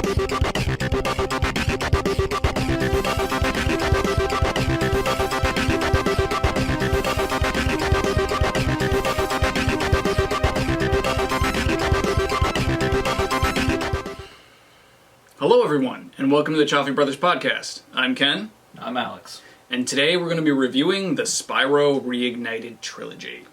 Hello everyone, and welcome to the Cioffi Brothers Podcast. I'm Ken. I'm Alex. And today we're going to be reviewing the Spyro Reignited Trilogy.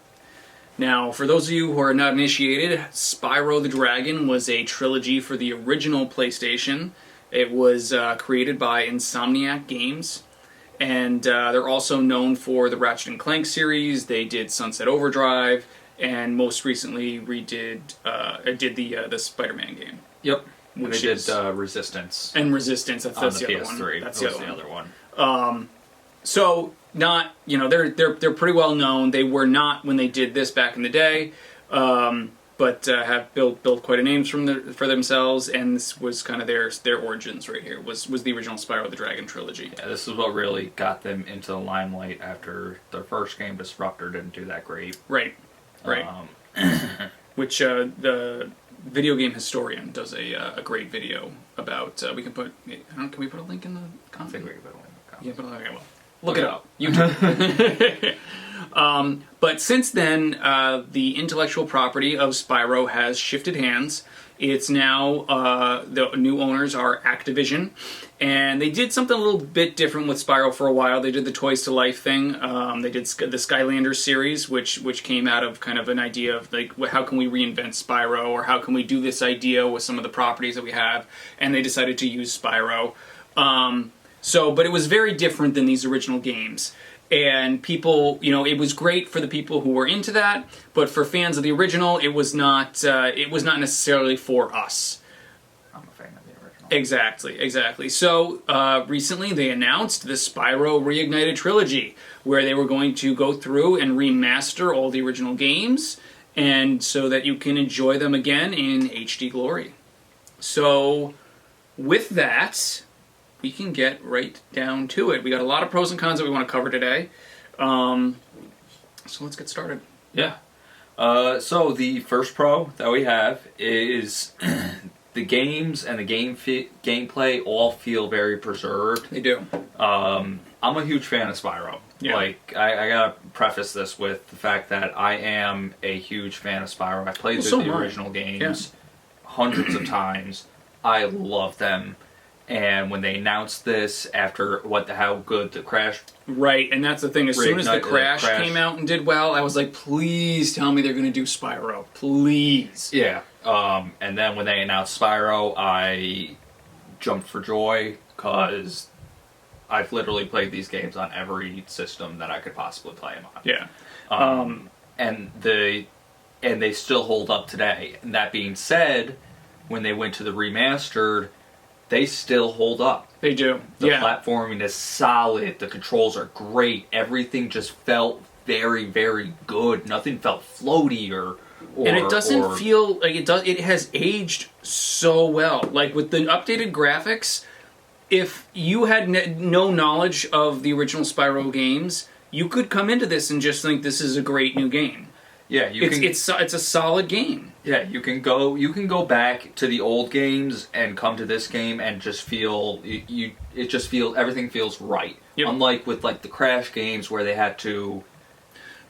Now, for those of you who are not initiated, Spyro the Dragon was a trilogy for the original PlayStation. It was created by Insomniac Games, and they're also known for the Ratchet & Clank series. They did Sunset Overdrive, and most recently did the Spider-Man game. Yep. Which they did Resistance. And Resistance, that's the PS3. other one. That's the other one. So, not, they're pretty well known. They were not when they did this back in the day, but have built quite a name for themselves, and this was kind of their origins right here, was the original Spyro the Dragon trilogy. Yeah, this is what really got them into the limelight after their first game, Disruptor, didn't do that great. Right. Which, the Video Game Historian does a great video about, can we put a link in the comment? I think we can put a link in the comment. Yeah, but okay, well. Look it up. YouTube. But since then, the intellectual property of Spyro has shifted hands. It's now, the new owners are Activision, and they did something a little bit different with Spyro for a while. They did the Toys to Life thing. They did the Skylanders series, which came out of kind of an idea of, like, how can we reinvent Spyro, or how can we do this idea with some of the properties that we have, and they decided to use Spyro. But it was very different than these original games. And people, it was great for the people who were into that, but for fans of the original, it was not necessarily for us. I'm a fan of the original. Exactly. So, recently they announced the Spyro Reignited Trilogy, where they were going to go through and remaster all the original games, and so that you can enjoy them again in HD glory. So, with that, we can get right down to it. We got a lot of pros and cons that we want to cover today. So let's get started. Yeah. So the first pro that we have is the games and the gameplay all feel very preserved. They do. I'm a huge fan of Spyro. Yeah. Like, I gotta preface this with the fact that I am a huge fan of Spyro. I played the original games hundreds of times. I love them. And when they announced this, after how good the Crash... Right, and that's the thing. As soon as the Crash came out and did well, I was like, please tell me they're going to do Spyro. Please. Yeah. And then when they announced Spyro, I jumped for joy, because I've literally played these games on every system that I could possibly play them on. Yeah. And they still hold up today. And that being said, when they went to the remastered... they still hold up. They do. The platforming is solid. The controls are great. Everything just felt very, very good. Nothing felt floaty or and it doesn't feel like it does. It has aged so well. Like with the updated graphics, if you had no knowledge of the original Spyro games, you could come into this and just think this is a great new game. Yeah, it's a solid game. Yeah, you can go back to the old games and come to this game and just feel everything feels right. Yep. Unlike with like the Crash games where they had to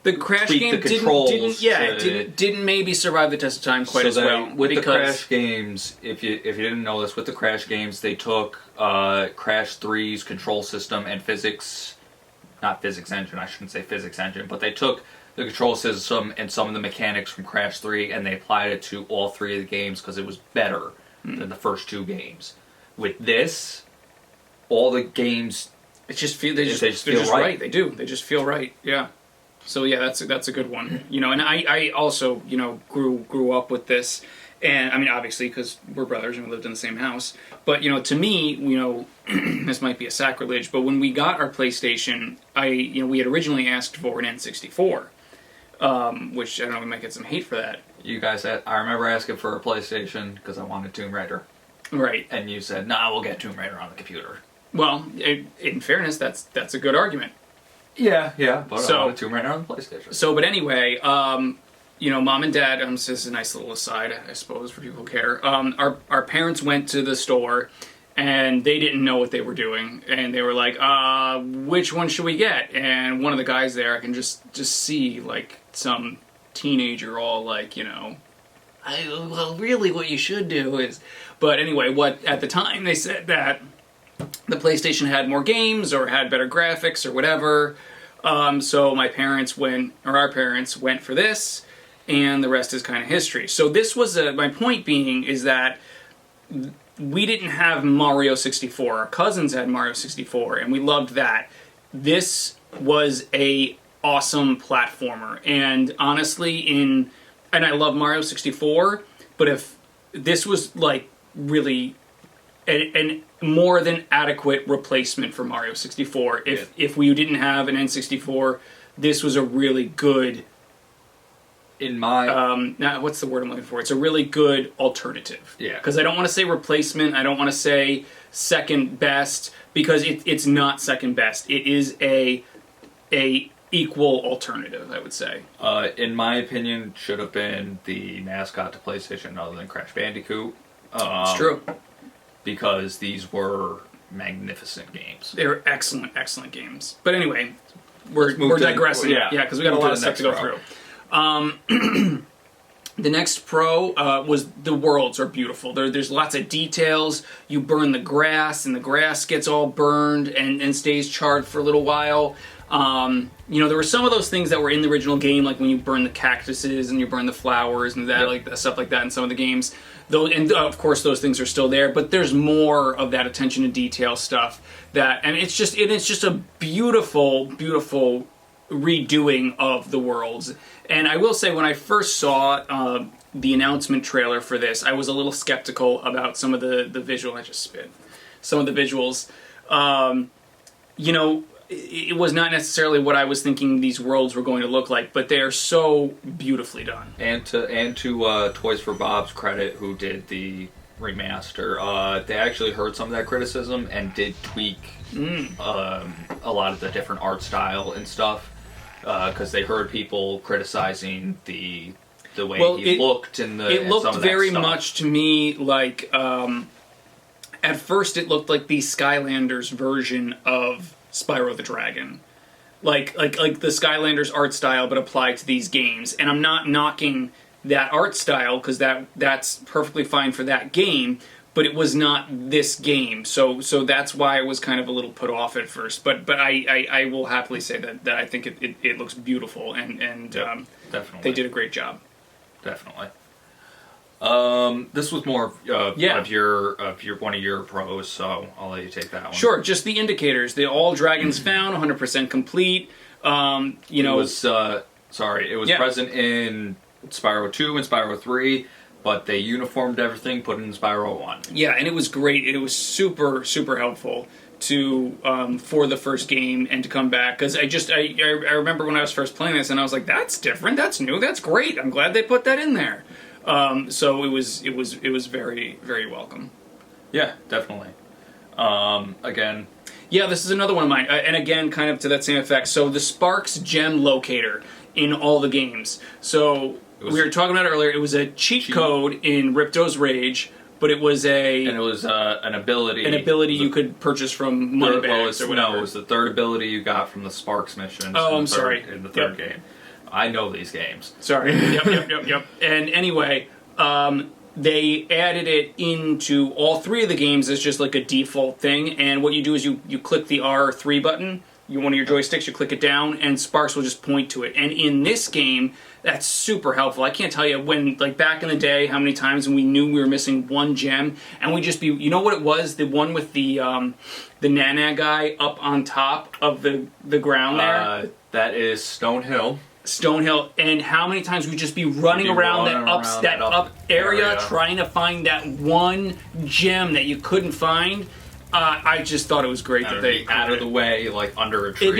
the Crash game didn't maybe survive the test of time quite as well. With the Crash games, if you didn't know this, with the Crash games they took Crash 3's control system and not physics engine, I shouldn't say physics engine, but they took the control system and some of the mechanics from Crash 3, and they applied it to all three of the games because it was better than the first two games. With this, all the games... they just feel right. They do. They just feel right, yeah. So yeah, that's a good one. And I also, grew up with this, and I mean, obviously, because we're brothers and we lived in the same house. But, to me, this might be a sacrilege, but when we got our PlayStation, we had originally asked for an N64. Which, I don't know, we might get some hate for that. You guys I remember asking for a PlayStation because I wanted Tomb Raider. Right. And you said, nah, we'll get Tomb Raider on the computer. Well, in fairness, that's a good argument. Yeah, but I wanted Tomb Raider on the PlayStation. So, but anyway, Mom and Dad, this is a nice little aside, I suppose, for people who care. Our parents went to the store, and they didn't know what they were doing, and they were like, which one should we get? And one of the guys there, I can just see, like, some teenager all like, well, really what you should do is... But anyway, at the time, they said that the PlayStation had more games, or had better graphics, or whatever. So our parents went for this, and the rest is kind of history. So this was my point being is that we didn't have Mario 64. Our cousins had Mario 64, and we loved that. This was a awesome platformer, and honestly, and I love Mario 64, but if this was like really an more than adequate replacement for Mario 64. If we didn't have an N64, this was a really good... In my... what's the word I'm looking for? It's a really good alternative. Yeah. Because I don't want to say replacement, I don't want to say second best, because it's not second best. It is a equal alternative, I would say. In my opinion, should have been the mascot to PlayStation other than Crash Bandicoot. It's true. Because these were magnificent games. They were excellent, excellent games. But anyway, we're digressing. Yeah, because we got a lot of stuff to go through. The next pro was the worlds are beautiful. There's lots of details. You burn the grass, and the grass gets all burned and stays charred for a little while. There were some of those things that were in the original game, like when you burn the cactuses and you burn the flowers and that, yep. like that, stuff like that in some of the games. And of course, those things are still there, but there's more of that attention to detail stuff and it's just a beautiful, beautiful redoing of the worlds. And I will say, when I first saw the announcement trailer for this, I was a little skeptical about some of the visual. I just spit. Some of the visuals. It was not necessarily what I was thinking these worlds were going to look like, but they are so beautifully done. And to Toys for Bob's credit, who did the remaster, they actually heard some of that criticism and did tweak a lot of the different art style and stuff, because they heard people criticizing the way he looked and it looked some of that very stuff. much to me like at first it looked like the Skylanders version of Spyro the Dragon, like the Skylanders art style, but applied to these games. And I'm not knocking that art style, because that's perfectly fine for that game, but it was not this game. So that's why I was kind of a little put off at first. But I will happily say that I think it looks beautiful, and definitely they did a great job. Definitely. This was more of your one of your pros, so I'll let you take that one. Sure, just the indicators. All dragons found, 100% complete. It was present in Spyro 2 and Spyro 3, but they uniformed everything, put it in Spyro 1. Yeah, and it was great. It was super, super helpful to for the first game and to come back, because I remember when I was first playing this and I was like, that's different, that's new, that's great. I'm glad they put that in there. So it was very, very welcome. Yeah, definitely. Again. Yeah, this is another one of mine, and again, kind of to that same effect. So the Sparx gem locator in all the games. So we were talking about it earlier. It was a cheat code in Ripto's Rage, but it was an ability. An ability you could purchase from Moneybags or whatever. No, it was the third ability you got from the Sparx missions. Oh, I'm sorry. In the third game. I know these games. Sorry. Yep. And anyway, they added it into all three of the games as just like a default thing. And what you do is you click the R3 button, one of your joysticks, you click it down, and Sparx will just point to it. And in this game, that's super helpful. I can't tell you when, like back in the day, how many times when we knew we were missing one gem, and we'd just be, you know what it was? The one with the Nana guy up on top of the ground there? That is Stonehill. Stonehill, and how many times we'd just be running around that up area trying to find that one gem that you couldn't find. I just thought it was great that they out of the way, like under a tree. It'd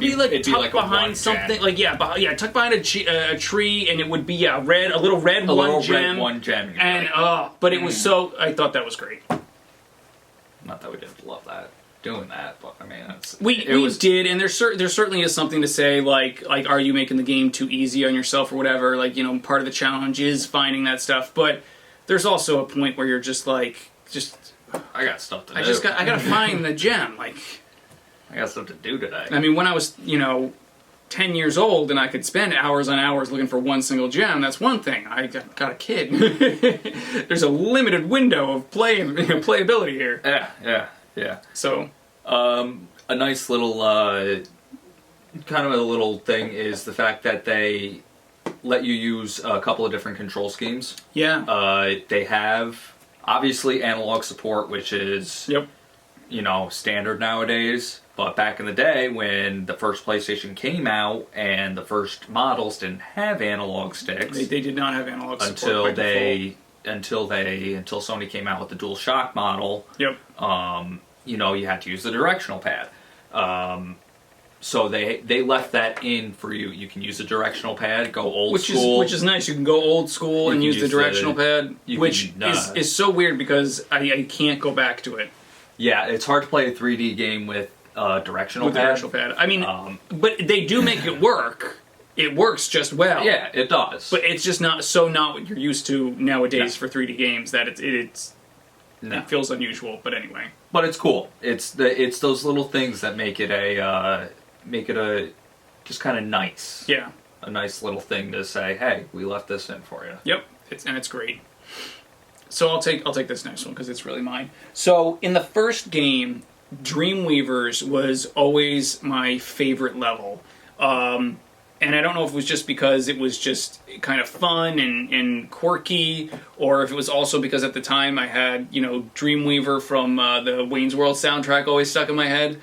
be like tucked behind something, tucked behind a tree, and it would be a little red one gem. And but it was so. I thought that was great. Not that we didn't love that. doing that, but I mean, we did, and there certainly is something to say, like are you making the game too easy on yourself or whatever? Like, you know, part of the challenge is finding that stuff, but there's also a point where you're just like, I got stuff to do. I gotta find the gem. Like, I got stuff to do today. I mean, when I was, you know, 10 years old and I could spend hours on hours looking for one single gem, that's one thing. I got a kid. There's a limited window of playability here. Yeah. So, a nice little, kind of a little thing is the fact that they let you use a couple of different control schemes. Yeah. They have, obviously, analog support, which is, yep, you know, standard nowadays. But back in the day, when the first PlayStation came out and the first models didn't have analog sticks, they did not have analog support until Sony came out with the DualShock model. Yep. You know, you had to use the directional pad. So they left that in for you. You can use the directional pad, go old school. Which is nice. You can go old school and use the directional pad, which is so weird because I can't go back to it. Yeah, it's hard to play a 3D game with directional pad. I mean, but they do make it work. It works just well. Yeah, it does. But it's just not what you're used to nowadays for 3D games. That it feels unusual. But anyway, but it's cool. It's those little things that make it a just kind of nice. Yeah, a nice little thing to say. Hey, we left this in for you. Yep, it's great. So I'll take this next one because it's really mine. So in the first game, Dreamweavers was always my favorite level. And I don't know if it was just because it was just kind of fun and quirky, or if it was also because at the time I had, you know, Dreamweaver from the Wayne's World soundtrack always stuck in my head.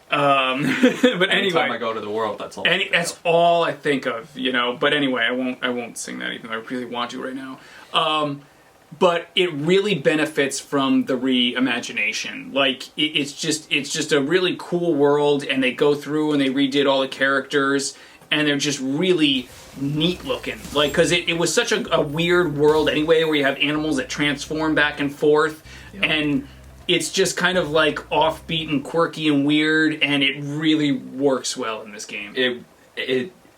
But anyway, anytime I go to the world, that's all. That's all I think of, you know. But anyway, I won't sing that even though I really want to right now. But it really benefits from the reimagination. Like it's just a really cool world, and they go through and they redid all the characters, and they're just really neat looking. Like, because it was such a weird world anyway, where you have animals that transform back and forth, and it's just kind of like offbeat and quirky and weird, and it really works well in this game.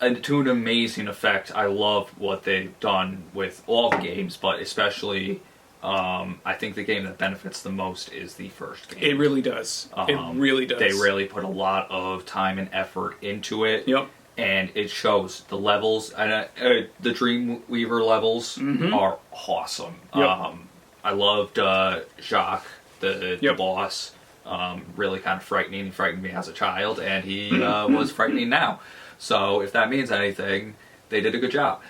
To an amazing effect. I love what they've done with all the games, but especially, I think the game that benefits the most is the first game. It really does. It really does. They really put a lot of time and effort into it. Yep. And it shows. The levels, the Dreamweaver levels are awesome. Yep. I loved Jacques, the boss. Really kind of frightening. He frightened me as a child, and he was frightening now. So if that means anything, they did a good job.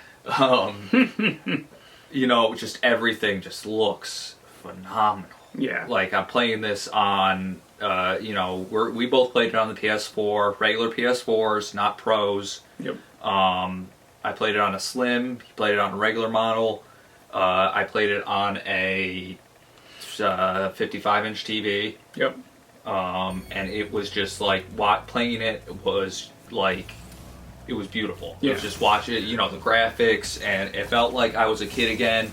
You know, just everything just looks phenomenal. Yeah. Like, I'm playing this on, you know, we both played it on the PS4, regular PS4s, not pros. Yep. I played it on a Slim, he played it on a regular model. I played it on a 55-inch TV. Yep. And it was just like, playing it was like, it was beautiful. Yeah. It was just watch it, you know, the graphics, and it felt like I was a kid again,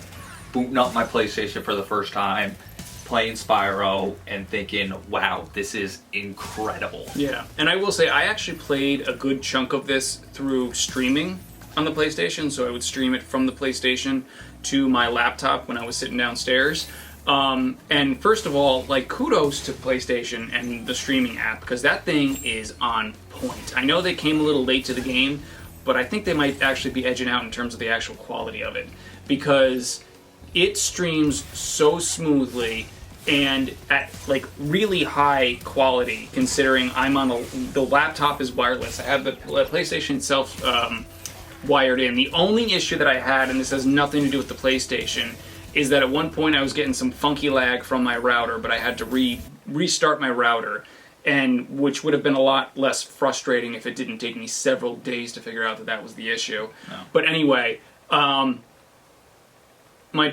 booting up my PlayStation for the first time, playing Spyro, and thinking, wow, this is incredible. Yeah, and I will say, I actually played a good chunk of this through streaming on the PlayStation, so I would stream it from the PlayStation to my laptop when I was sitting downstairs. And first of all, like, kudos to PlayStation and the streaming app, because that thing is on point. I know they came a little late to the game, but I think they might actually be edging out in terms of the actual quality of it, because it streams so smoothly and at like really high quality, considering I'm on the laptop is wireless. I have the PlayStation itself wired in. The only issue that I had, and this has nothing to do with the PlayStation, is that at one point I was getting some funky lag from my router, but I had to restart my router, and which would have been a lot less frustrating if it didn't take me several days to figure out that that was the issue. No. But anyway, my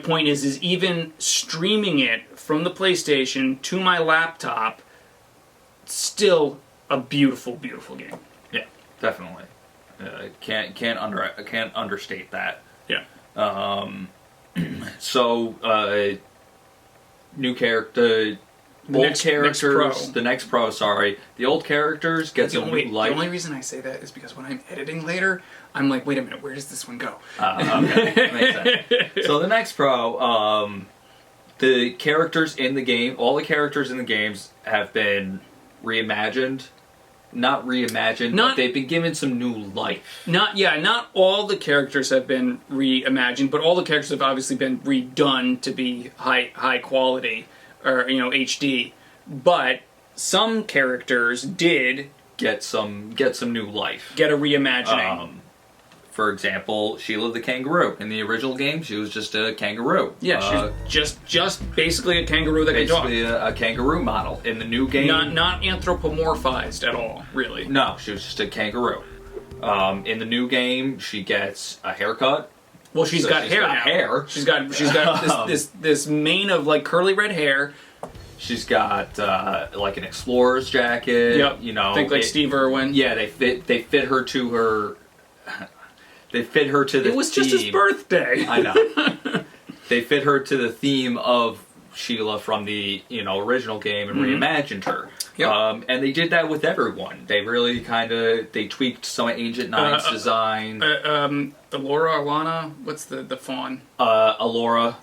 point is even streaming it from the PlayStation to my laptop, still a beautiful, beautiful game. Yeah, definitely. Can't understate that. Yeah. So, new character, old characters, the next pro, sorry, the old characters get some new life. The only reason I say that is because when I'm editing later, I'm like, wait a minute, where does this one go? Okay, makes sense. So the next pro, the characters in the game, all the characters in the games have been reimagined. Not reimagined, but they've been given some new life. Not all the characters have been reimagined, but all the characters have obviously been redone to be high quality, or HD. But some characters did get some new life. Get a reimagining. For example, Sheila the kangaroo. In the original game, she was just a kangaroo. Yeah, she's just basically a kangaroo that can talk. Basically a kangaroo model. In the new game... Not anthropomorphized at all, really. No, she was just a kangaroo. In the new game, she gets a haircut. Well, she's got hair now. She's got this mane of like curly red hair. She's got like an explorer's jacket. Yep. Think like Steve Irwin. Yeah, they fit her to her... They fit her to the theme. It was just his birthday. I know. They fit her to the theme of Sheila from the original game and reimagined her. Yep. And they did that with everyone. They really they tweaked some of Ancient Nine's design. Alana, what's the fawn? Alora.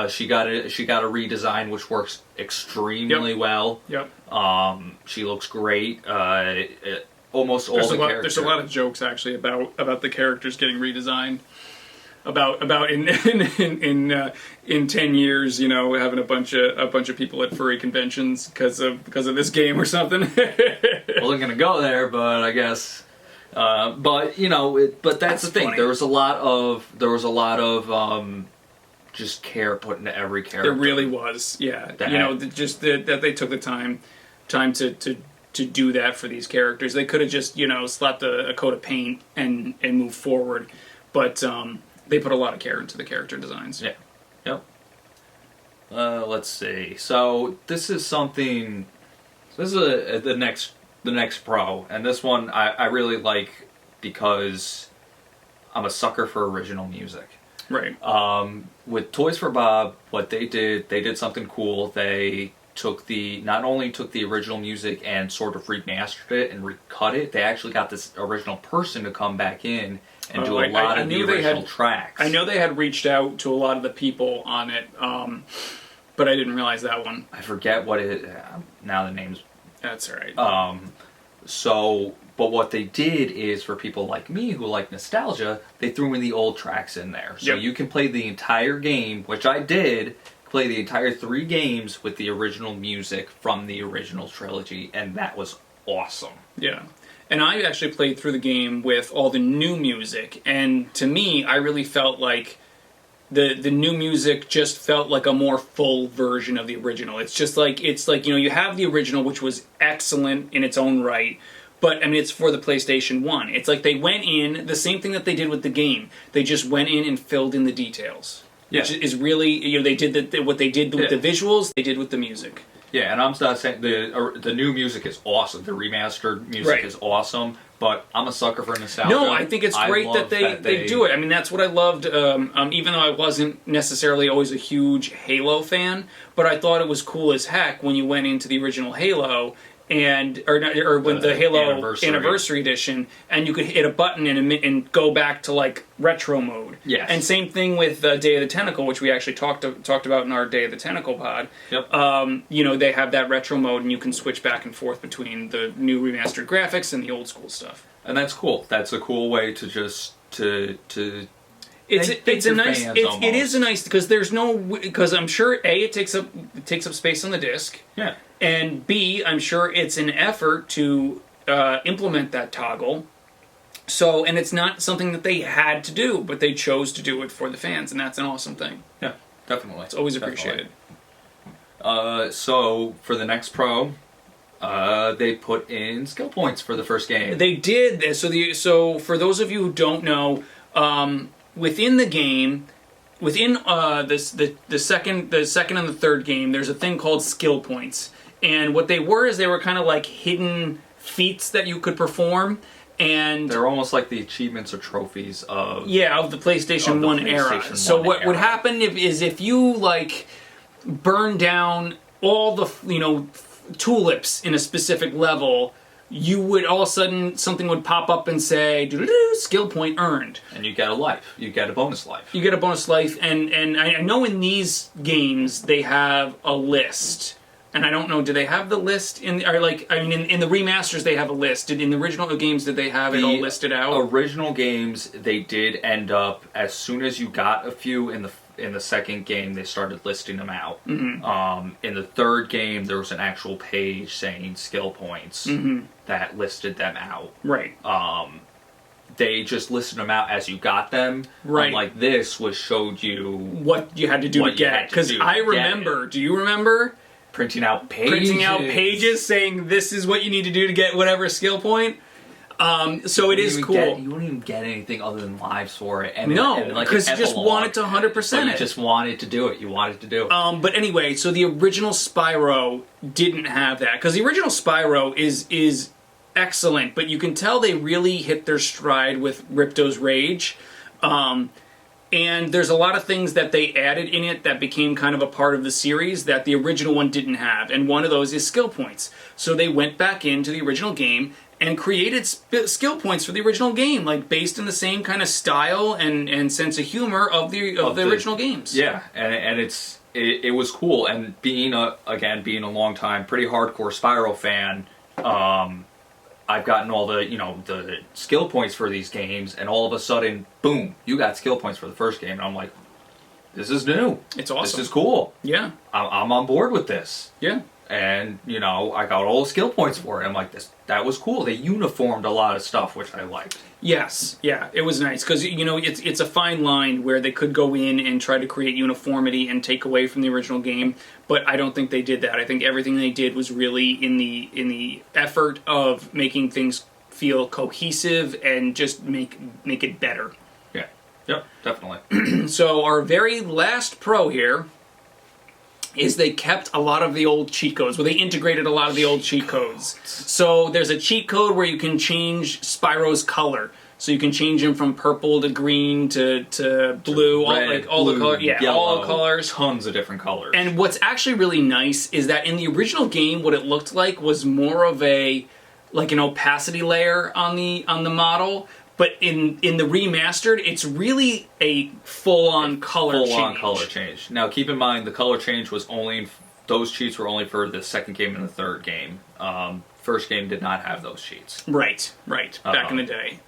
She got a redesign which works extremely well. Yep. She looks great. Almost all the characters. There's a lot of jokes actually about the characters getting redesigned. About in 10 years, having a bunch of people at furry conventions because of this game or something. I wasn't gonna go there, but I guess. But that's the thing. Funny. There was a lot of just care put into every character. There really was, yeah. That they took the time to do that for these characters. They could have just, slapped a coat of paint and moved forward. But they put a lot of care into the character designs. Yeah. Yep. Let's see. So this is something... This is the next pro. And this one I really like because I'm a sucker for original music. Right. With Toys for Bob, what they did something cool. They not only took the original music and sort of remastered it and recut it, they actually got this original person to come back in and do a lot of the original tracks. I know they had reached out to a lot of the people on it, but I didn't realize that one. I forget what it... now the name's... That's all right. But what they did is, for people like me who like nostalgia, they threw in the old tracks in there. So you can play the entire game, which I did... play the entire 3 games with the original music from the original trilogy, and that was awesome. Yeah. And I actually played through the game with all the new music, and to me, I really felt like the new music just felt like a more full version of the original. It's like you have the original, which was excellent in its own right, but I mean it's for the PlayStation 1. It's like they went in, the same thing that they did with the game. They just went in and filled in the details. Yeah. Which is really, they did what they did with the visuals, they did with the music. Yeah, and I'm not saying the new music is awesome. The remastered music is awesome, but I'm a sucker for nostalgia. No, I think it's great that they do it. I mean, that's what I loved, even though I wasn't necessarily always a huge Halo fan, but I thought it was cool as heck when you went into the original Halo or when the Halo Anniversary Edition, and you could hit a button and go back to like retro mode. Yes. And same thing with Day of the Tentacle, which we actually talked about in our Day of the Tentacle pod. Yep. They have that retro mode, and you can switch back and forth between the new remastered graphics and the old school stuff. And that's cool. That's a cool way to just to. It's a nice. It is a nice because I'm sure it takes up space on the disc. Yeah. And B, I'm sure it's an effort to implement that toggle. So, and it's not something that they had to do, but they chose to do it for the fans, and that's an awesome thing. Yeah, definitely. It's always appreciated. So for the next pro, they put in skill points for the first game. They did. So for those of you who don't know, within the game, within the second and the third game, there's a thing called skill points. And what they were is they were kind of like hidden feats that you could perform, and they're almost like the achievements or trophies of the PlayStation 1 era. So what would happen if you like burn down all the tulips in a specific level, you would all of a sudden something would pop up and say skill point earned, and you get a life. You get a bonus life. You get a bonus life, and I know in these games they have a list. And I don't know, do they have the list in the remasters they have a list. In the original games did they have it all listed out? Original games they did end up, as soon as you got a few in the second game, they started listing them out. Mm-hmm. In the third game there was an actual page saying skill points that listed them out. Right. They just listed them out as you got them. Right. Unlike this, which showed you what you had to do to get it. Because I remember, do you remember? Printing out pages saying this is what you need to do to get whatever skill point. So it is cool. You don't even get anything other than lives for it. And because you just wanted to 100% it. You just wanted to do it. You wanted to do it. But anyway, so the original Spyro didn't have that. Because the original Spyro is excellent, but you can tell they really hit their stride with Ripto's Rage. And there's a lot of things that they added in it that became kind of a part of the series that the original one didn't have. And one of those is skill points. So they went back into the original game and created skill points for the original game, like based in the same kind of style and sense of humor of the original games. Yeah, and it was cool. And being a long time pretty hardcore Spyro fan, I've gotten all the skill points for these games, and all of a sudden, boom, you got skill points for the first game, and I'm like, this is new. It's awesome. This is cool. Yeah. I'm on board with this. Yeah. And, I got all the skill points for it. I'm like, that was cool. They uniformed a lot of stuff, which I liked. Yes. Yeah, it was nice, because, it's a fine line where they could go in and try to create uniformity and take away from the original game, but I don't think they did that. I think everything they did was really in the effort of making things feel cohesive and just make it better. Yeah. Yep, definitely. So our very last pro here is they kept a lot of the old cheat codes. Well, they integrated a lot of the old cheat codes. So there's a cheat code where you can change Spyro's color. So you can change him from purple to green to blue, red, all blue, the colors. Yeah, yellow, all the colors. Tons of different colors. And what's actually really nice is that in the original game, what it looked like was more of an opacity layer on the model. But in the remastered, it's really a full-on color change. Now, keep in mind, the color change was those cheats were only for the second game and the third game. First game did not have those cheats. Right. Back in the day.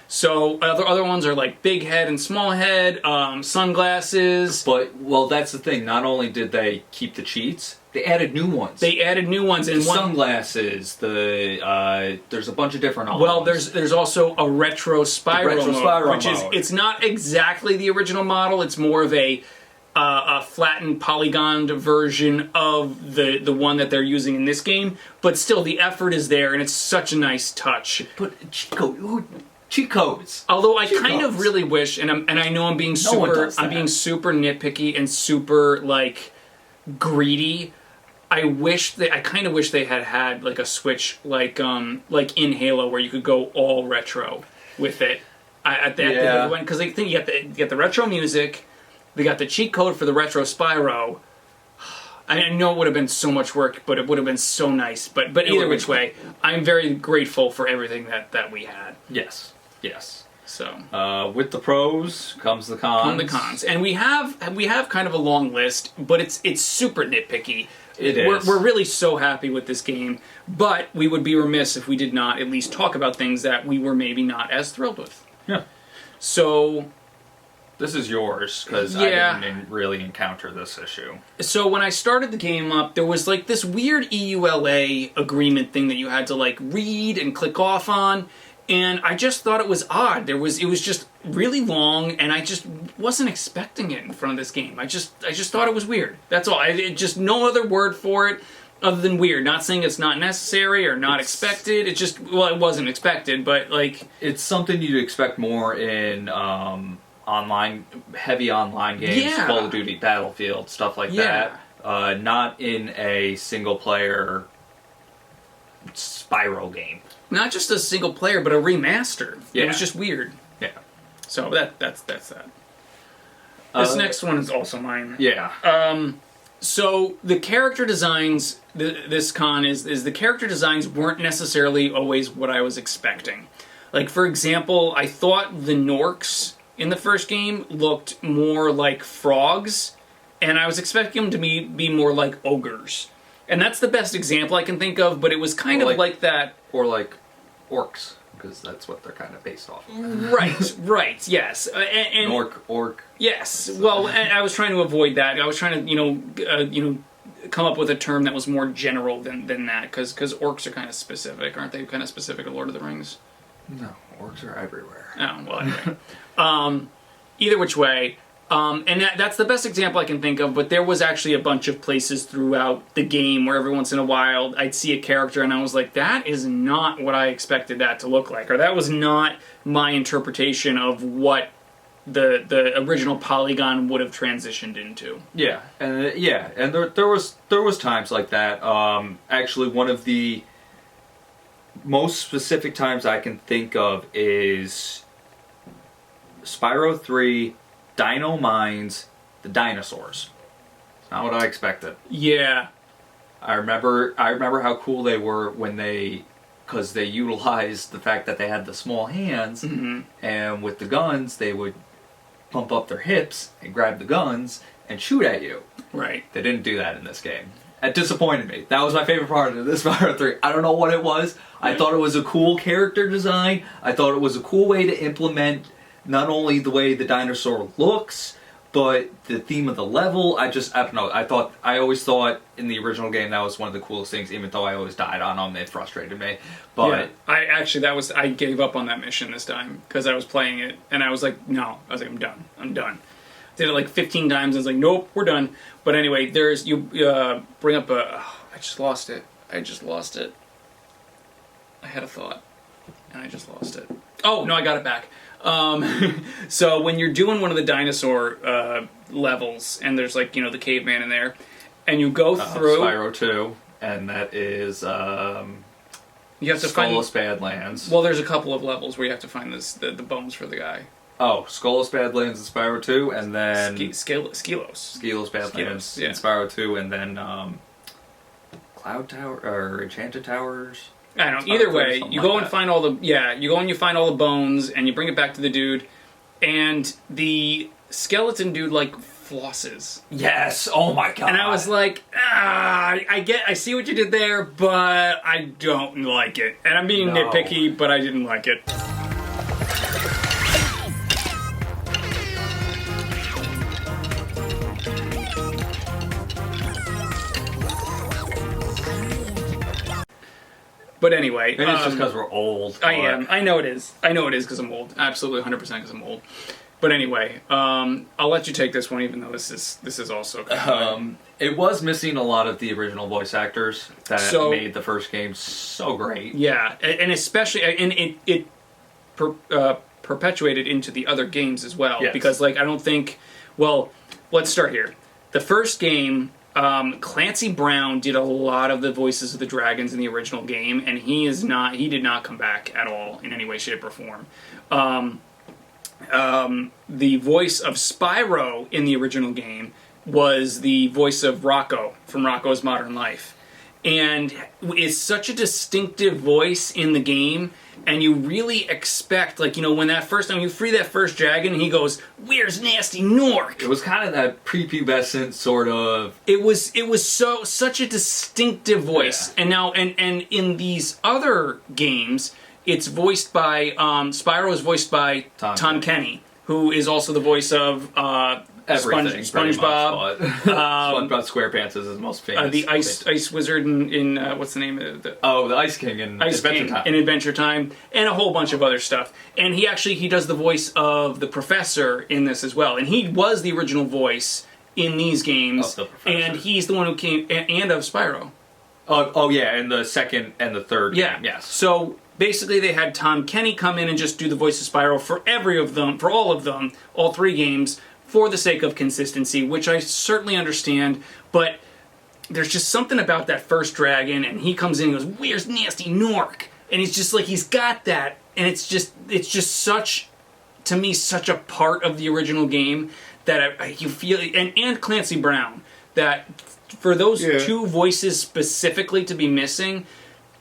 So other ones are like big head and small head, sunglasses. But, that's the thing. Not only did they keep the cheats, they added new ones. And sunglasses, there's a bunch of different ones. Well, there's also a retro Spyro mode, it's not exactly the original model. It's more of a flattened, polygoned version of the one that they're using in this game. But still, the effort is there, and it's such a nice touch. But cheat codes. Although I kind of really wish, and I know I'm being super nitpicky and super greedy. I kind of wish they had like a switch like in Halo where you could go all retro with it. Because they think you get the retro music, they got the cheat code for the retro Spyro. I know it would have been so much work, but it would have been so nice. But either which way, I'm very grateful for everything that we had. Yes. So with the pros comes the cons. And we have kind of a long list, but it's super nitpicky. It is. We're really so happy with this game, but we would be remiss if we did not at least talk about things that we were maybe not as thrilled with. Yeah. So this is yours, because I didn't really encounter this issue. So when I started the game up, there was this weird EULA agreement thing that you had to read and click off on. And I just thought it was odd. It was just really long, and I just wasn't expecting it in front of this game. I just thought it was weird. That's all. Just no other word for it other than weird. Not saying it's not necessary or not expected. It just it wasn't expected, but it's something you'd expect more in heavy online games, Call of Duty, Battlefield, stuff like that. Not in a single player Spyro game. Not just a single player, but a remaster. Yeah. It was just weird. Yeah. So that's that. This next one is also mine. Yeah. So the character designs, this con is the character designs weren't necessarily always what I was expecting. Like, for example, I thought the Norks in the first game looked more like frogs, and I was expecting them to be more like ogres. And that's the best example I can think of, but it was kind of like that. Or like orcs, because that's what they're kind of based off of. Right, yes. And orc. Yes. Well, and I was trying to avoid that. I was trying to, come up with a term that was more general than that, because orcs are kind of specific, aren't they? Kind of specific to Lord of the Rings. No, orcs are everywhere. Oh, well, anyway. Either which way, and that's the best example I can think of, but there was actually a bunch of places throughout the game where every once in a while I'd see a character and I was like, that is not what I expected that to look like, or that was not my interpretation of what the original polygon would have transitioned into. Yeah, and there was times like that. Actually, one of the most specific times I can think of is Spyro 3, Dino Mines, the dinosaurs. It's not what I expected. Yeah. I remember how cool they were when because they utilized the fact that they had the small hands, and with the guns they would pump up their hips and grab the guns and shoot at you. Right. They didn't do that in this game. It disappointed me. That was my favorite part of this Spyro 3. I don't know what it was. I thought it was a cool character design. I thought it was a cool way to implement not only the way the dinosaur looks, but the theme of the level. I don't know. I always thought in the original game that was one of the coolest things, even though I always died on them. It frustrated me. But yeah, I gave up on that mission this time because I was playing it and I was like, no. I was like, I'm done. Did it like 15 times and I was like, nope, we're done. But anyway, you bring up I just lost it. I had a thought and I just lost it. Oh, no, I got it back. So when you're doing one of the dinosaur levels and there's like, the caveman in there and you go through Spyro 2, and that is you have to Skullous Badlands. Well, there's a couple of levels where you have to find the bones for the guy. Oh, Skullous Badlands in Spyro 2, and then Skelos Badlands in Spyro 2, and then Cloud Tower or Enchanted Towers. I don't know. Either way, you go and find all you find all the bones, and you bring it back to the dude, and the skeleton dude like flosses. Yes. Oh my god. And I was like, I see what you did there, but I don't like it. And I'm being nitpicky, but I didn't like it. But anyway, maybe it's just because we're old. I am. I know it is because I'm old. Absolutely, 100% because I'm old. But anyway, I'll let you take this one, even though this is also kind of it was missing a lot of the original voice actors that made the first game so great. Yeah, and especially it perpetuated into the other games as well. Yes. Because I don't think. Well, let's start here. The first game. Clancy Brown did a lot of the voices of the dragons in the original game, and he did not come back at all in any way, shape, or form. The voice of Spyro in the original game was the voice of Rocco from Rocco's Modern Life. And it's such a distinctive voice in the game, and you really expect, when that first time you free that first dragon, and he goes, "Where's Nasty Nork?" It was kind of that prepubescent sort of. It was such a distinctive voice, and now and in these other games, it's voiced by Spyro is voiced by Tom Kenny, who is also the voice of everything, SpongeBob. SpongeBob SquarePants is his most famous. The ice wizard in what's the name of the Ice King in Adventure Time, and a whole bunch of other stuff. And he does the voice of the Professor in this as well. And he was the original voice in these games, and he's the one who came and of Spyro. In the second and the third game, yes. So basically, they had Tom Kenny come in and just do the voice of Spyro for all of them, all three games, for the sake of consistency, which I certainly understand, but there's just something about that first dragon, and he comes in and goes, "Where's Nasty Nork?" And it's just he's got that, and it's just such, to me, such a part of the original game that you feel, and Clancy Brown. that for those two voices specifically to be missing,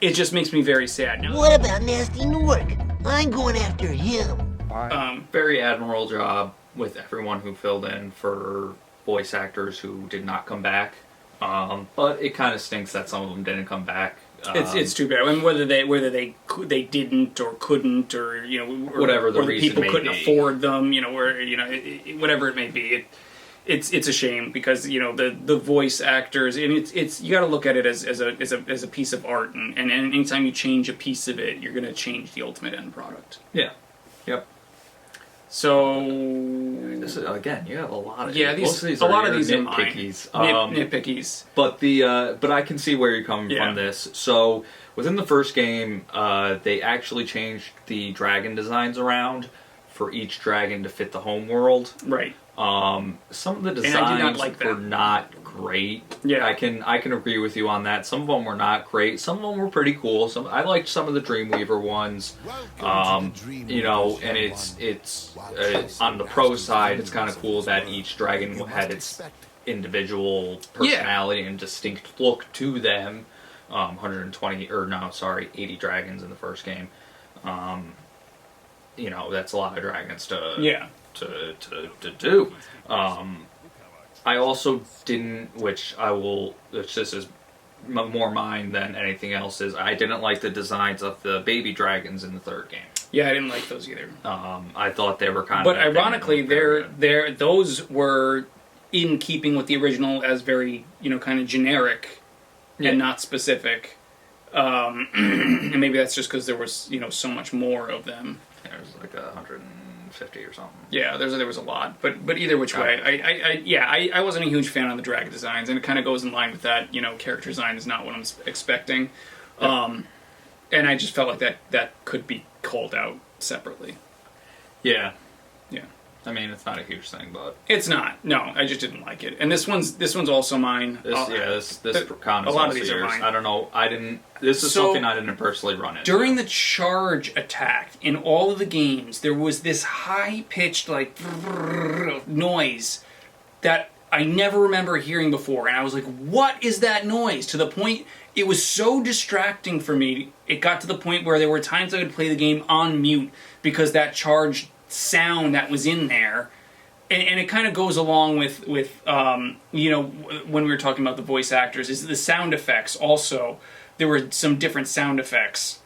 it just makes me very sad. Now, What about Nasty Nork? I'm going after him. Very admirable job with everyone who filled in for voice actors who did not come back. But it kind of stinks that some of them didn't come back. It's too bad. I mean, whether they didn't or couldn't, or or, whatever the or reason people may couldn't be. afford them, whatever it may be. It's a shame because the voice actors, and it's you got to look at it as a piece of art, and anytime you change a piece of it, you're going to change the ultimate end product. Yeah. Yep. So This is, again, you have a lot of most of these a are lot of your these are nitpickies. mine. Nitpickies. But I can see where you're coming from this. So within the first game, they actually changed the dragon designs around for each dragon to fit the home world. Right. Some of the I did designs not like that. were not great. Yeah. I can agree with you on that. Some of them were not great. Some of them were pretty cool. I liked some of the Dreamweaver ones. And it's on the pro side, it's kind of cool that each dragon had its individual personality and distinct look to them. 80 dragons in the first game. That's a lot of dragons to do. I also didn't, which this is more mine than anything else, is I didn't like the designs of the baby dragons in the third game. Yeah, I didn't like those either. I thought they were kind But of... ironically, those were in keeping with the original as very, kind of generic and not specific. And maybe that's just because there was, so much more of them. There's like 150 or something. Yeah, there was a lot, but either which way, I wasn't a huge fan of the dragon designs, and it kind of goes in line with that. Character design is not what I'm expecting, and I just felt like that could be called out separately. Yeah. Yeah. I mean, it's not a huge thing, but It's not. No, I just didn't like it. And this one's also mine. this con is a lot also of these are yours. mine. I don't know. This is something I didn't personally run into. During the charge attack in all of the games, there was this high-pitched noise that I never remember hearing before, and I was like, "What is that noise?" To the point it was so distracting for me. It got to the point where there were times I would play the game on mute because that charge sound that was in there. And it kind of goes along with when we were talking about the voice actors, is the sound effects also. There were some different sound effects.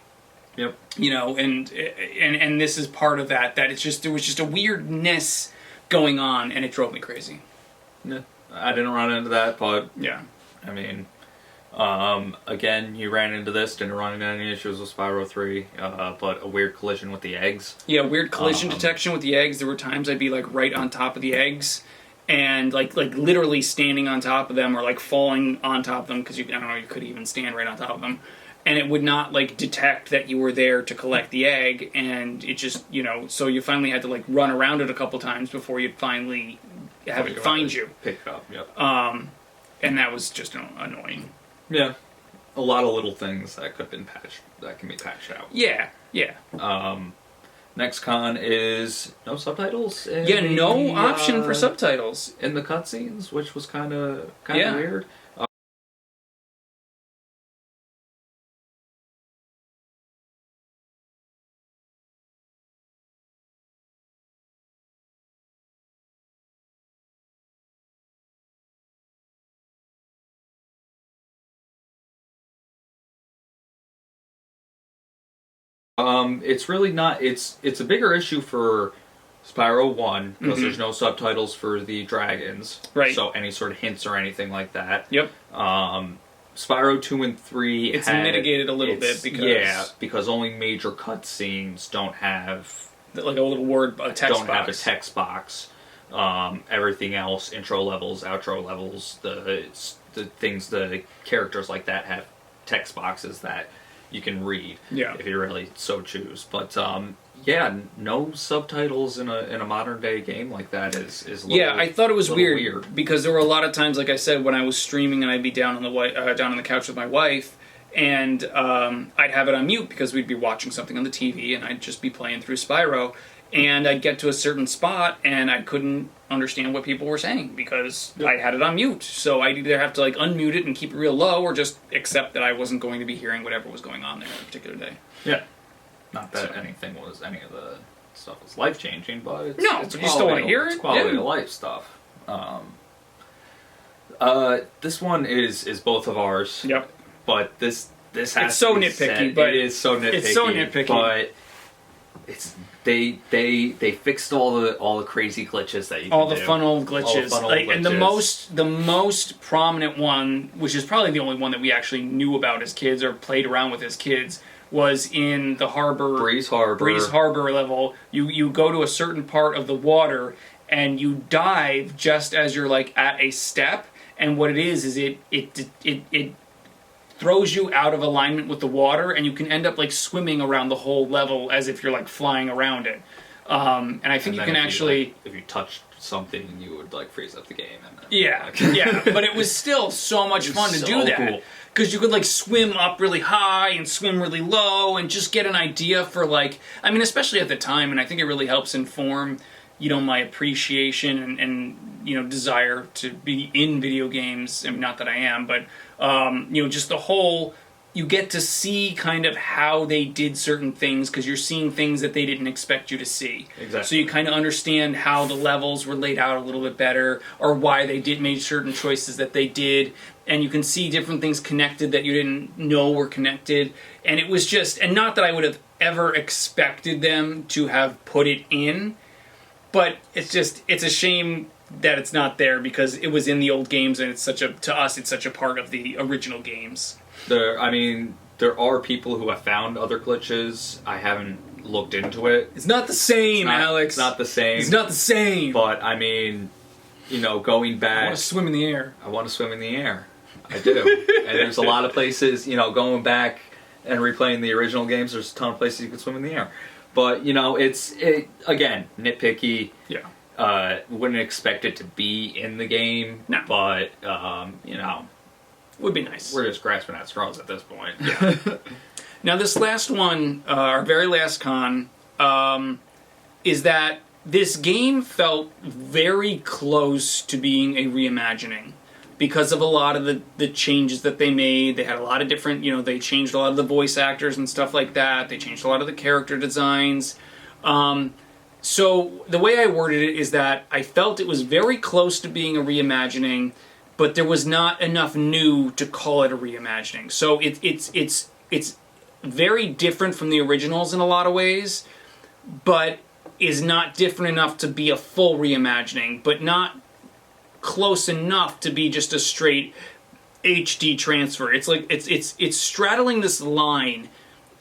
Yep. And this is part of that there was just a weirdness going on, and it drove me crazy. Yeah, I didn't run into that, but Yeah. I mean, again, you ran into this, didn't run into any issues with Spyro 3, but a weird collision with the eggs. Yeah, weird collision detection with the eggs. There were times I'd be right on top of the eggs, and like literally standing on top of them, or falling on top of them, because you could even stand right on top of them, and it would not detect that you were there to collect the egg, and it just so you finally had to run around it a couple times before you'd finally have it find you. Pick it up. Yep. And that was just annoying. Yeah, a lot of little things that could have been patched. That can be patched out. Yeah. Next con is no subtitles. No option for subtitles in the cutscenes, which was kind of weird. It's really not. It's a bigger issue for Spyro 1 because there's no subtitles for the dragons, right? So any sort of hints or anything like that. Yep. Spyro 2 and 3, it's mitigated a little bit because only major cutscenes don't have a little word, a text don't box. have a text box. Everything else, intro levels, outro levels, the things, the characters like that have text boxes that you can read if you really so choose. But no subtitles in a modern day game like that is a little, I thought it was weird because there were a lot of times, like I said, when I was streaming and I'd be down on the couch with my wife, and I'd have it on mute because we'd be watching something on the TV, and I'd just be playing through Spyro, and I'd get to a certain spot and I couldn't understand what people were saying because I had it on mute. So I either have to like unmute it and keep it real low, or just accept that I wasn't going to be hearing whatever was going on there on a particular day. Yeah. Not that any of the stuff was life changing, but it's, no, it's you still want to hear it. It's quality of life stuff. This one is both of ours. Yep. But this has it's so to be nitpicky. said. But it is so nitpicky. It's so nitpicky. But it's they fixed all the crazy glitches that you can all the do. fun old glitches. All the fun old glitches. And the most prominent one, which is probably the only one that we actually knew about as kids or played around with as kids, was in the Breeze Harbor level. You go to a certain part of the water and you dive just as you're like at a step, and what it is it throws you out of alignment with the water, and you can end up like swimming around the whole level as if you're like flying around it. And I think you can actually, if you touched something, you would like freeze up the game. And then, yeah. But it was still so much fun to do that. Cool. Because you could like swim up really high and swim really low and just get an idea for like, I mean, especially at the time, and I think it really helps inform, my appreciation and desire to be in video games. I mean, not that I am, but, just the whole, you get to see kind of how they did certain things because you're seeing things that they didn't expect you to see. Exactly. So you kind of understand how the levels were laid out a little bit better, or why they made certain choices that they did, and you can see different things connected that you didn't know were connected. And it was just, and not that I would have ever expected them to have put it in, but it's a shame that it's not there because it was in the old games, and to us it's such a part of the original games. There are people who have found other glitches. I haven't looked into it. It's not the same, Alex. It's not the same. It's not the same. But I mean, going back, I want to swim in the air. I want to swim in the air. I do. And there's a lot of places, going back and replaying the original games. There's a ton of places you can swim in the air. But it's again nitpicky. Yeah. Wouldn't expect it to be in the game. No. But would be nice. We're just grasping at straws at this point. Yeah. Now this last one, our very last con, is that this game felt very close to being a reimagining because of a lot of the changes that they made. They had a lot of different, they changed a lot of the voice actors and stuff like that. They changed a lot of the character designs. So the way I worded it is that I felt it was very close to being a reimagining, but there was not enough new to call it a reimagining. So it's very different from the originals in a lot of ways, but is not different enough to be a full reimagining, but not close enough to be just a straight HD transfer. It's like it's straddling this line,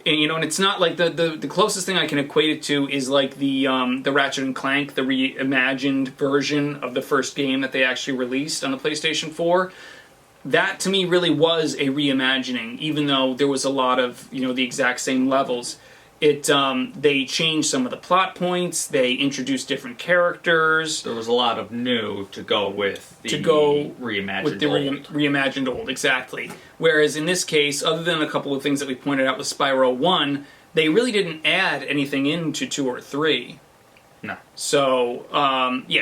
and and it's not like the closest thing I can equate it to is like the Ratchet and Clank, the reimagined version of the first game that they actually released on the PlayStation 4. That to me really was a reimagining, even though there was a lot of the exact same levels. They changed some of the plot points. They introduced different characters. There was a lot of new to go with the reimagined old, exactly. Whereas in this case, other than a couple of things that we pointed out with Spyro 1, they really didn't add anything into 2 or 3. No. So,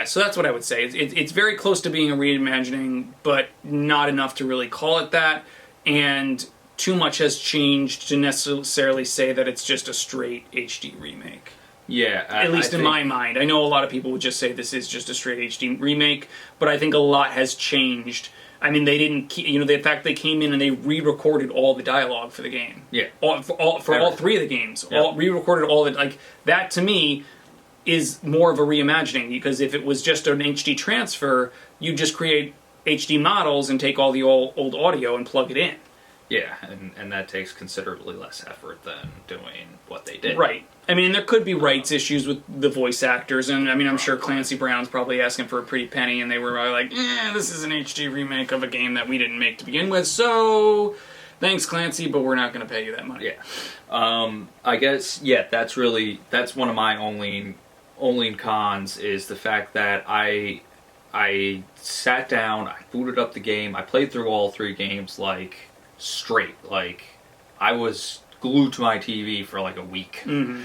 so that's what I would say. It's very close to being a reimagining, but not enough to really call it that. And too much has changed to necessarily say that it's just a straight HD remake. Yeah. At least in my mind. I know a lot of people would just say this is just a straight HD remake, but I think a lot has changed. I mean, they didn't, the fact they came in and they re-recorded all the dialogue for the game. Yeah. For all 3 of the games. Yeah. Re-recorded all the, that to me is more of a reimagining, because if it was just an HD transfer, you just create HD models and take all the old audio and plug it in. Yeah, and that takes considerably less effort than doing what they did. Right. I mean, there could be rights issues with the voice actors, and I mean, I'm sure Clancy Brown's probably asking for a pretty penny, and they were probably like, this is an HD remake of a game that we didn't make to begin with, so thanks, Clancy, but we're not going to pay you that money. Yeah. I guess, that's one of my only cons, is the fact that I sat down, I booted up the game, I played through all 3 games, straight. I was glued to my TV for a week. Mm-hmm.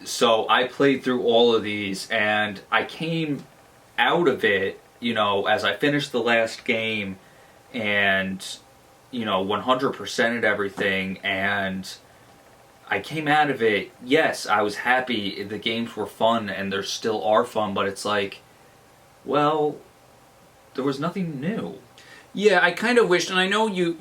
So I played through all of these, and I came out of it, as I finished the last game, and 100%ed everything, and I came out of it. Yes, I was happy. The games were fun, and they still are fun. But it's like, well, there was nothing new. Yeah, I kind of wished, and I know you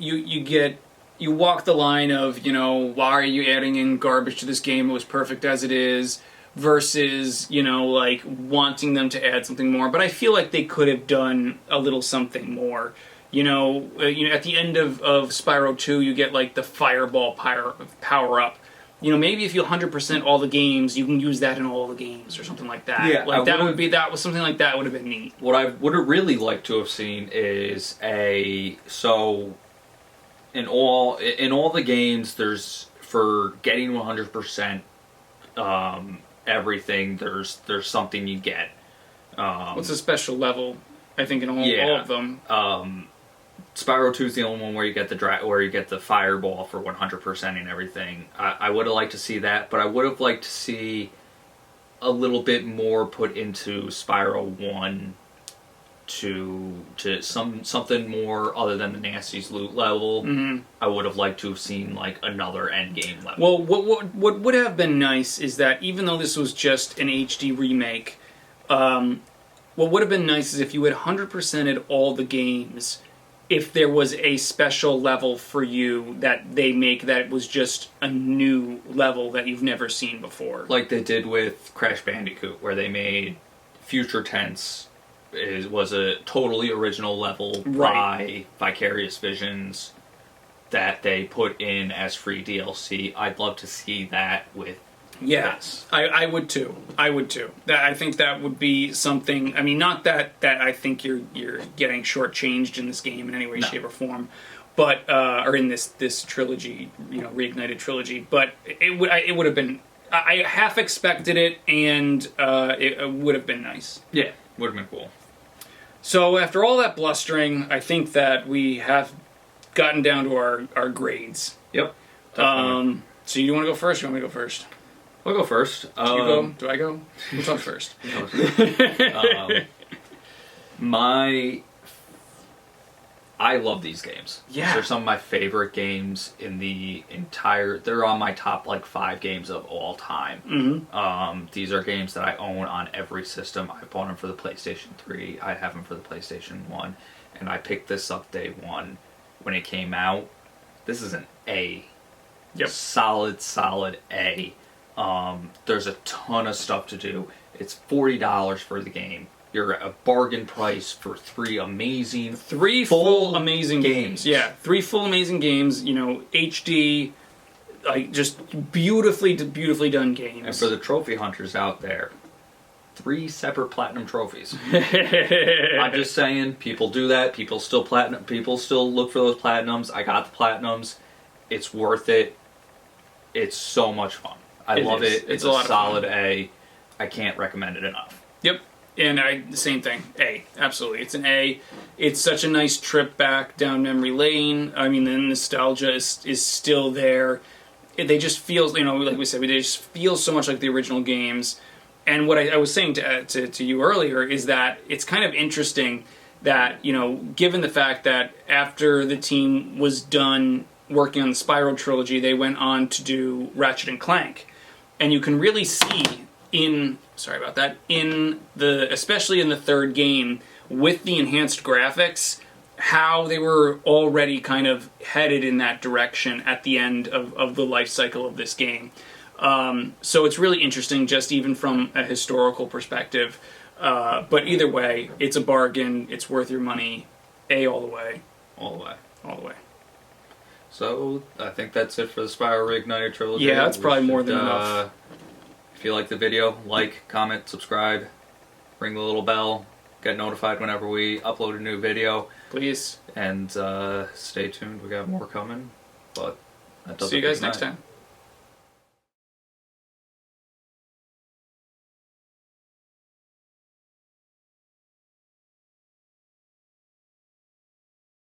walk the line of, why are you adding in garbage to this game? It was perfect as it is, versus, like wanting them to add something more. But I feel like they could have done a little something more. At the end of Spyro 2, you get like the fireball power up. Maybe if you 100% all the games, you can use that in all the games or something like that. Yeah, like that was something like that would have been neat. What I would have really liked to have seen is in all the games, there's, for getting 100% everything, there's something you get. What's a special level? I think in all of them. Spyro 2 is the only one where you get the fireball for 100%ing everything. I would have liked to see that, but I would have liked to see a little bit more put into Spyro 1 to something more other than the Nasty's loot level. Mm-hmm. I would have liked to have seen like another end game level. Well, what would have been nice is that even though this was just an HD remake, what would have been nice is if you had 100%ed all the games, if there was a special level for you that they make that was just a new level that you've never seen before. Like they did with Crash Bandicoot, where they made Future Tense was a totally original level by Vicarious Visions that they put in as free DLC. I'd love to see that with this. I would too. I think that would be something. I mean, not that I think you're getting shortchanged in this game in any way, shape, or form, but or in this trilogy, Reignited Trilogy. But it would have been. I half expected it, and it would have been nice. Yeah, would have been cool. So after all that blustering, I think that we have gotten down to our grades. Yep. So you want to go first? Or you want me to go first? I'll go first. Do you go? Do I go? Who talks first? I love these games. Yeah. They're some of my favorite games in the entire... They're on my top, 5 games of all time. Mm-hmm. These are games that I own on every system. I bought them for the PlayStation 3. I have them for the PlayStation 1. And I picked this up day one when it came out. This is an A. Yep. Solid A. There's a ton of stuff to do. It's $40 for the game. You're at a bargain price for 3 full amazing games. Yeah, 3 full amazing games. HD, just beautifully done games. And for the trophy hunters out there, 3 separate platinum trophies. I'm just saying, people do that. People still look for those platinums. I got the platinums. It's worth it. It's so much fun. I love it. It's a solid A. I can't recommend it enough. Yep. And same thing. A. Absolutely. It's an A. It's such a nice trip back down memory lane. I mean, the nostalgia is still there. They just feel, like we said, they just feel so much like the original games. And what I was saying to you earlier is that it's kind of interesting that, given the fact that after the team was done working on the Spyro trilogy, they went on to do Ratchet and Clank. And you can really see especially in the third game, with the enhanced graphics, how they were already kind of headed in that direction at the end of the life cycle of this game. So it's really interesting, just even from a historical perspective. But either way, it's a bargain. It's worth your money. A all the way. All the way. All the way. So, I think that's it for the Spyro Reignited Trilogy. Yeah, that's probably more than enough. If you like the video, like, comment, subscribe, ring the little bell, get notified whenever we upload a new video. Please. And stay tuned, we got more coming. But see you guys next time.